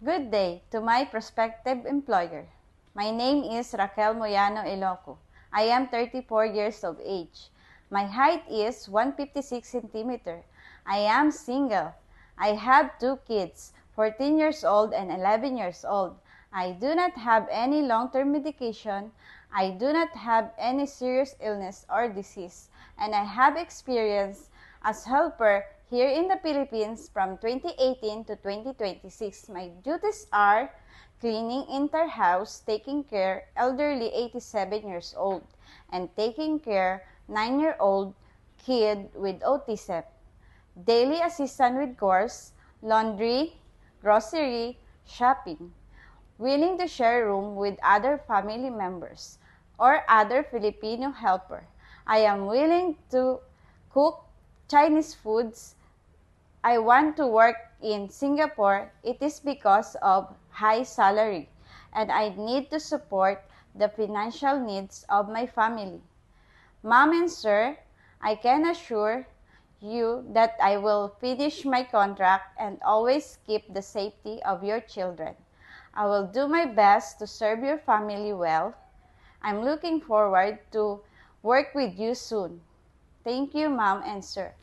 Good day to my prospective employer. My name is Raquel Moyano Eloco. I am 34 years of age. My height is 156 centimeter. I am single. I have two kids, 14 years old and 11 years old. I do not have any long-term medication. I do not have any serious illness or disease. And I have experience as helper here in the Philippines from 2018 to 2026. My duties are cleaning entire house, taking care elderly 87 years old, and taking care 9-year-old kid with autism. Daily assistance with chores, laundry, grocery, shopping. Willing to share room with other family members or other Filipino helper. I am willing to cook Chinese foods. I want to work in Singapore. It is because of high salary and I need to support the financial needs of my family. Mom and sir, I can assure you that I will finish my contract and always keep the safety of your children. I will do my best to serve your family well. I'm looking forward to work with you soon. Thank you, Mom and Sir.